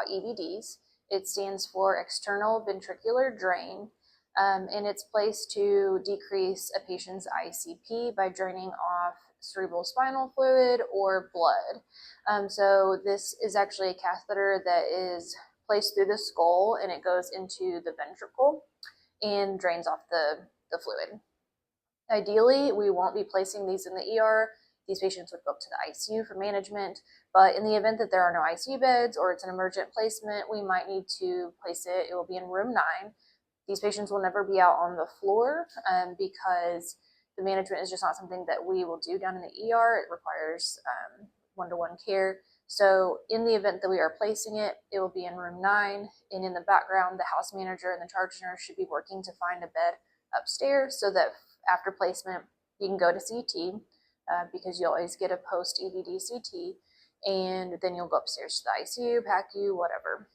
about EVDs. It stands for external ventricular drain, and it's placed to decrease a patient's ICP by draining off cerebral spinal fluid or blood. So this is actually a catheter that is placed through the skull, and it goes into the ventricle and drains off the fluid. Ideally, we won't be placing these in the ER. These patients would go up to the ICU for management, but in the event that there are no ICU beds or it's an emergent placement, we might need to place it. It will be in room 9. These patients will never be out on the floor because the management is just not something that we will do down in the ER. It requires one-to-one care. So in the event that we are placing it, it will be in room 9, and in the background, the house manager and the charge nurse should be working to find a bed upstairs so that after placement, you can go to CT because you always get a post-EVD CT, and then you'll go upstairs to the ICU, PACU, whatever.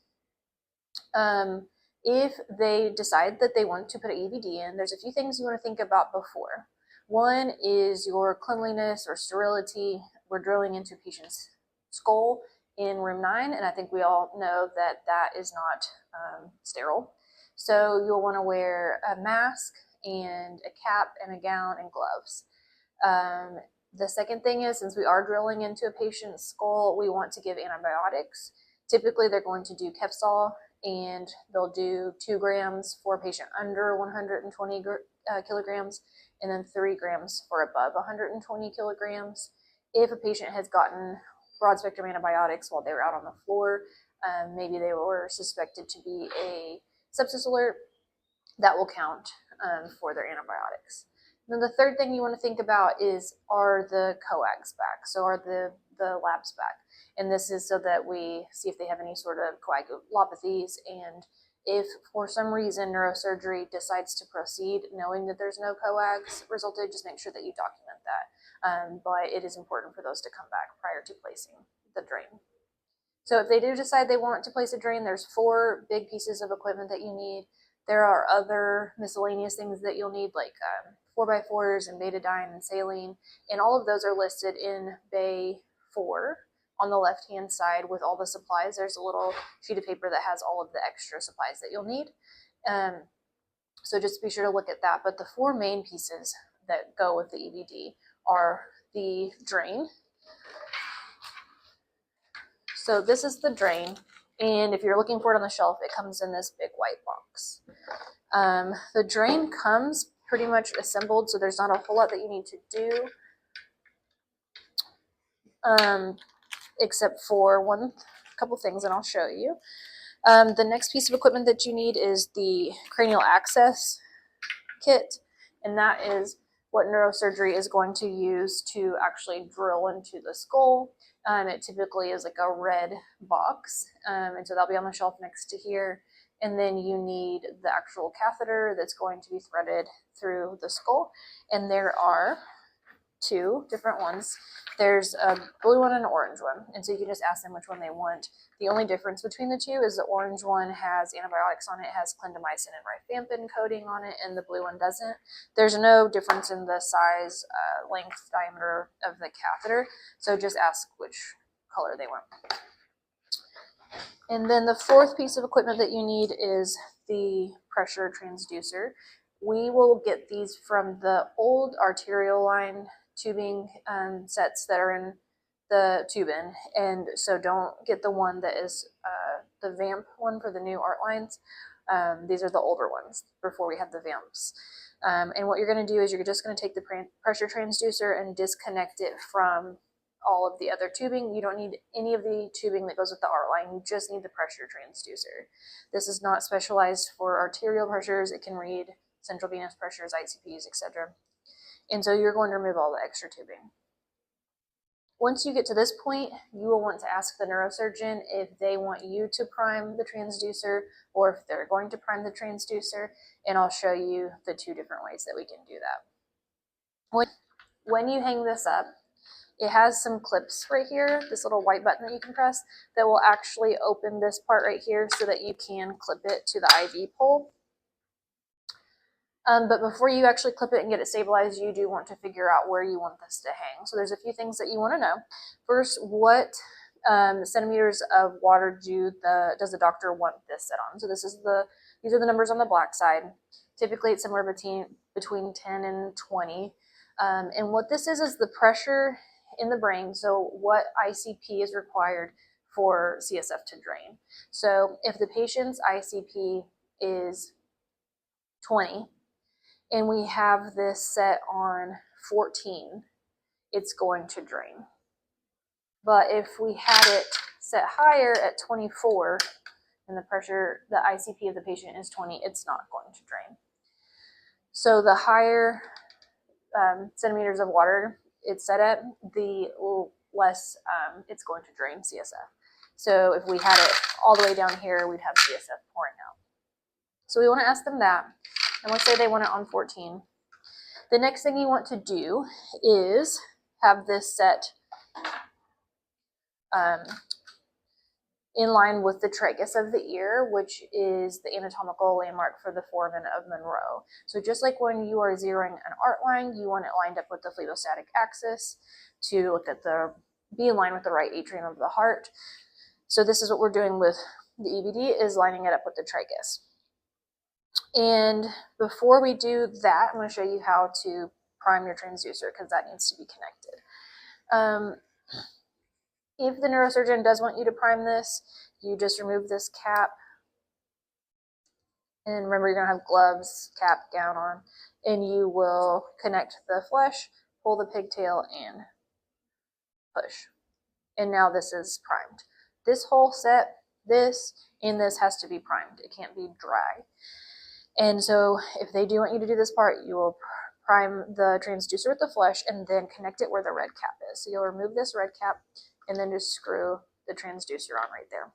If they decide that they want to put an EVD in, there's a few things you want to think about before. One is your cleanliness or sterility. We're drilling into a patient's skull in room 9, and I think we all know that that is not sterile. So you'll want to wear a mask and a cap and a gown and gloves. The second thing is, since we are drilling into a patient's skull, we want to give antibiotics. Typically, they're going to do Kefsol, and they'll do 2 grams for a patient under 120 kilograms, and then 3 grams for above 120 kilograms. If a patient has gotten broad spectrum antibiotics while they were out on the floor, maybe they were suspected to be a sepsis alert, that will count for their antibiotics. Then the third thing you want to think about is, are the coags back? So are the labs back? And this is so that we see if they have any sort of coagulopathies, and if for some reason neurosurgery decides to proceed knowing that there's no coags resulted, just make sure that you document that. But it is important for those to come back prior to placing the drain. So if they do decide they want to place a drain, there's 4 big pieces of equipment that you need. There are other miscellaneous things that you'll need, like 4x4s and betadine and saline, and all of those are listed in Bay 4 on the left-hand side with all the supplies. There's a little sheet of paper that has all of the extra supplies that you'll need. So just be sure to look at that. But the 4 main pieces that go with the EVD are the drain. So this is the drain, and if you're looking for it on the shelf, it comes in this big white box. The drain comes pretty much assembled, so there's not a whole lot that you need to do, except for a couple things, and I'll show you. The next piece of equipment that you need is the cranial access kit, and that is what neurosurgery is going to use to actually drill into the skull. It typically is like a red box, and so that'll be on the shelf next to here. And then you need the actual catheter that's going to be threaded through the skull, and there are 2 different ones. There's a blue one and an orange one, and so you can just ask them which one they want. The only difference between the 2 is the orange one has antibiotics on it, has clindamycin and rifampin coating on it, and the blue one doesn't. There's no difference in the size, length, diameter of the catheter, so just ask which color they want. And then the 4th piece of equipment that you need is the pressure transducer. We will get these from the old arterial line tubing sets that are in the tube-in, and so don't get the one that is the vamp one for the new art lines. These are the older ones before we have the vamps. And what you're going to do is you're just going to take the pressure transducer and disconnect it from all of the other tubing. You don't need any of the tubing that goes with the art line. You just need the pressure transducer. This is not specialized for arterial pressures. It can read central venous pressures, ICPs, etc. And so you're going to remove all the extra tubing. Once you get to this point, you will want to ask the neurosurgeon if they want you to prime the transducer or if they're going to prime the transducer, and I'll show you the 2 different ways that we can do that. When you hang this up, it has some clips right here, this little white button that you can press that will actually open this part right here so that you can clip it to the IV pole. But before you actually clip it and get it stabilized, you do want to figure out where you want this to hang. So there's a few things that you want to know. First, what centimeters of water does the doctor want this set on? So these are the numbers on the black side. Typically it's somewhere between 10 and 20. And what this is the pressure in the brain. So what ICP is required for CSF to drain. So if the patient's ICP is 20 and we have this set on 14, it's going to drain. But if we had it set higher at 24 and the ICP of the patient is 20, it's not going to drain. So the higher centimeters of water it's set at, the less it's going to drain CSF. So if we had it all the way down here, we'd have CSF pouring out. So we want to ask them that. And let's say they want it on 14. The next thing you want to do is have this set in line with the tragus of the ear, which is the anatomical landmark for the foramen of Monroe. So just like when you are zeroing an art line, you want it lined up with the phlebostatic axis to look at be in line with the right atrium of the heart. So this is what we're doing with the EVD, is lining it up with the tragus. And before we do that, I'm going to show you how to prime your transducer, because that needs to be connected. If the neurosurgeon does want you to prime this, you just remove this cap. And remember, you're going to have gloves, cap, gown on. And you will connect the flesh, pull the pigtail, and push. And now this is primed. This whole set, this and this has to be primed. It can't be dry. And so if they do want you to do this part, you will prime the transducer with the flesh and then connect it where the red cap is. So you'll remove this red cap and then just screw the transducer on right there.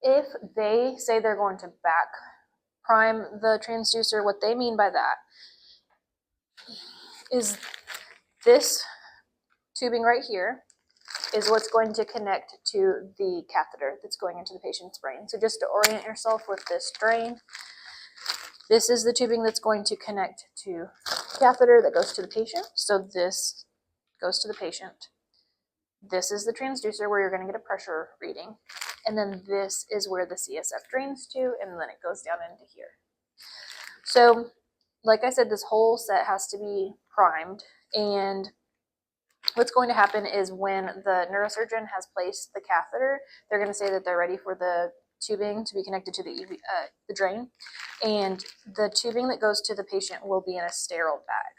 If they say they're going to back prime the transducer, what they mean by that is this tubing right here is what's going to connect to the catheter that's going into the patient's brain. So just to orient yourself with this drain, this is the tubing that's going to connect to the catheter that goes to the patient. So this goes to the patient. This is the transducer where you're going to get a pressure reading. And then this is where the CSF drains to, and then it goes down into here. So like I said, this whole set has to be primed. And what's going to happen is when the neurosurgeon has placed the catheter, they're going to say that they're ready for the tubing to be connected to the drain. And the tubing that goes to the patient will be in a sterile bag.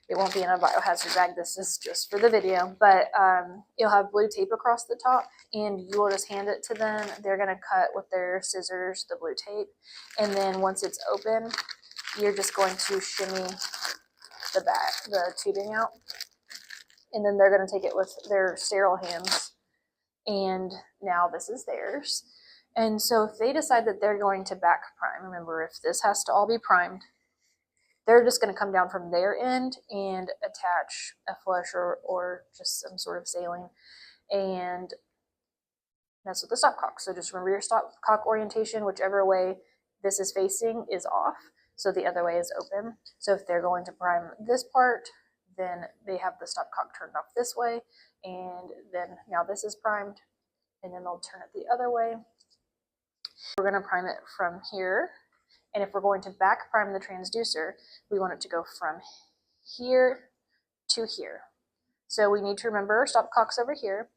It won't be in a biohazard bag. This is just for the video, but you'll have blue tape across the top, and you will just hand it to them. They're going to cut with their scissors the blue tape, and then once it's open, you're just going to shimmy the tubing out, and then they're going to take it with their sterile hands, and now this is theirs. And so if they decide that they're going to back prime, remember, if this has to all be primed, they're just going to come down from their end and attach a flush or just some sort of saline, and that's with the stopcock. So just remember your stopcock orientation, whichever way this is facing is off, so the other way is open. So if they're going to prime this part, then they have the stopcock turned off this way, and then now this is primed, and then they'll turn it the other way. We're going to prime it from here. And if we're going to back prime the transducer, we want it to go from here to here. So we need to remember our stopcocks over here.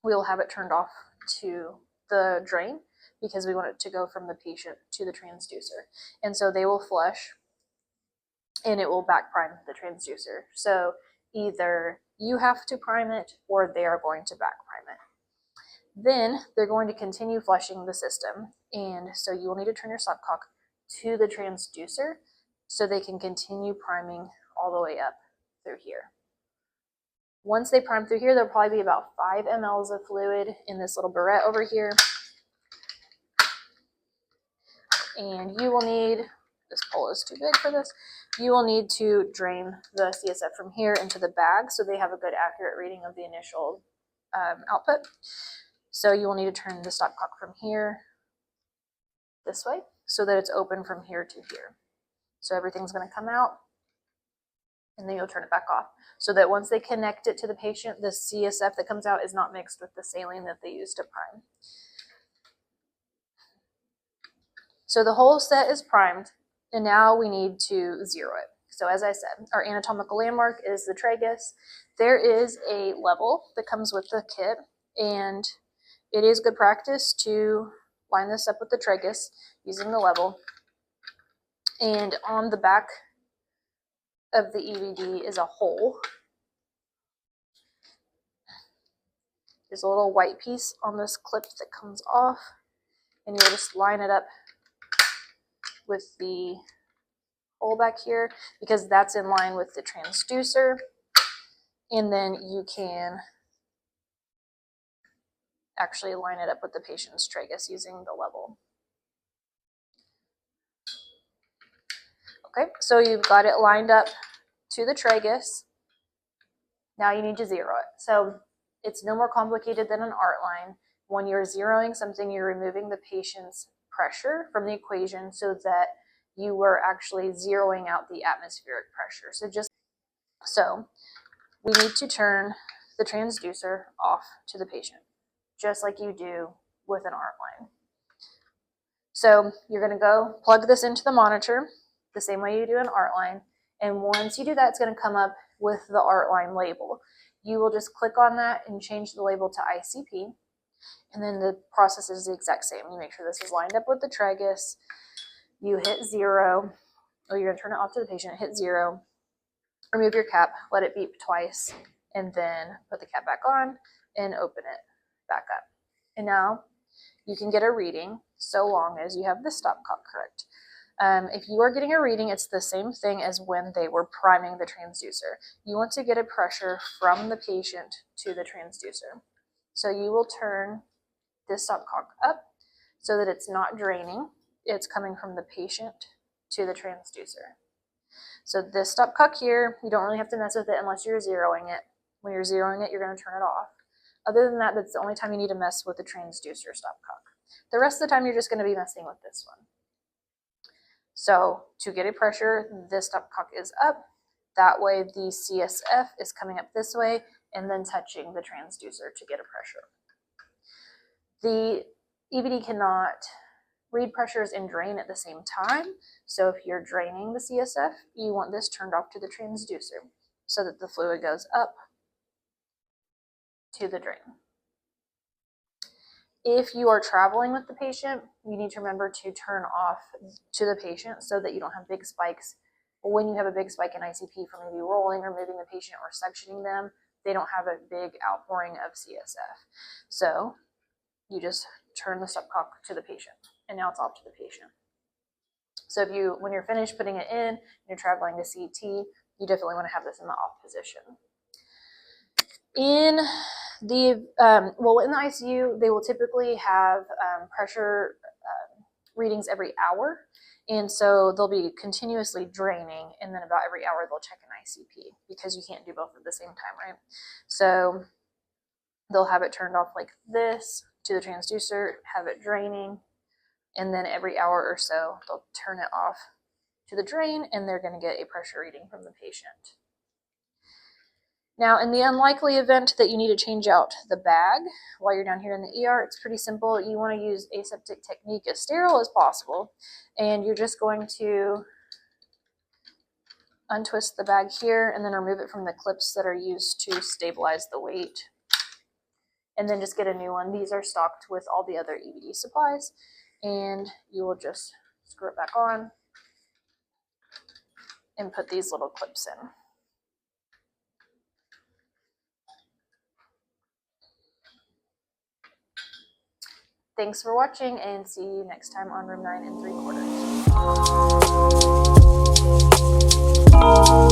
We will have it turned off to the drain because we want it to go from the patient to the transducer. And so they will flush and it will back prime the transducer. So either you have to prime it or they are going to back prime it. Then they're going to continue flushing the system, and so you will need to turn your stopcock to the transducer so they can continue priming all the way up through here. Once they prime through here, there'll probably be about 5 mLs of fluid in this little barrette over here. And you will need, this pole is too big for this, you will need to drain the CSF from here into the bag so they have a good accurate reading of the initial output. So you will need to turn the stopcock from here this way so that it's open from here to here. So everything's going to come out, and then you'll turn it back off, so that once they connect it to the patient, the CSF that comes out is not mixed with the saline that they use to prime. So the whole set is primed, and now we need to zero it. So as I said, our anatomical landmark is the tragus. There is a level that comes with the kit, and it is good practice to line this up with the tragus using the level. And on the back of the EVD is a hole. There's a little white piece on this clip that comes off, and you'll just line it up with the hole back here, because that's in line with the transducer. And then you can actually line it up with the patient's tragus using the level. Okay, so you've got it lined up to the tragus. Now you need to zero it. So it's no more complicated than an art line. When you're zeroing something, you're removing the patient's pressure from the equation so that you were actually zeroing out the atmospheric pressure. So we need to turn the transducer off to the patient, just like you do with an art line. So you're going to go plug this into the monitor the same way you do an art line. And once you do that, it's going to come up with the art line label. You will just click on that and change the label to ICP. And then the process is the exact same. You make sure this is lined up with the tragus. You hit 0, or you're going to turn it off to the patient, hit 0, remove your cap, let it beep twice, and then put the cap back on and open it back up. And now you can get a reading so long as you have the stopcock correct. If you are getting a reading, it's the same thing as when they were priming the transducer. You want to get a pressure from the patient to the transducer. So you will turn this stopcock up so that it's not draining. It's coming from the patient to the transducer. So this stopcock here, you don't really have to mess with it unless you're zeroing it. When you're zeroing it, you're going to turn it off. Other than that, that's the only time you need to mess with the transducer stopcock. The rest of the time, you're just going to be messing with this one. So to get a pressure, this stopcock is up. That way the CSF is coming up this way and then touching the transducer to get a pressure. The EVD cannot read pressures and drain at the same time. So if you're draining the CSF, you want this turned off to the transducer so that the fluid goes up to the drain. If you are traveling with the patient, you need to remember to turn off to the patient so that you don't have big spikes. When you have a big spike in ICP from maybe rolling or moving the patient or suctioning them, they don't have a big outpouring of CSF. So you just turn the stopcock to the patient, and now it's off to the patient. So when you're finished putting it in and you're traveling to CT, you definitely want to have this in the off position. In the ICU, they will typically have pressure readings every hour, and so they'll be continuously draining, and then about every hour they'll check an ICP because you can't do both at the same time, right? So they'll have it turned off like this to the transducer, have it draining, and then every hour or so they'll turn it off to the drain, and they're going to get a pressure reading from the patient. Now, in the unlikely event that you need to change out the bag while you're down here in the ER, it's pretty simple. You want to use aseptic technique as sterile as possible, and you're just going to untwist the bag here and then remove it from the clips that are used to stabilize the weight, and then just get a new one. These are stocked with all the other EVD supplies, and you will just screw it back on and put these little clips in. Thanks for watching, and see you next time on Room 9 3/4.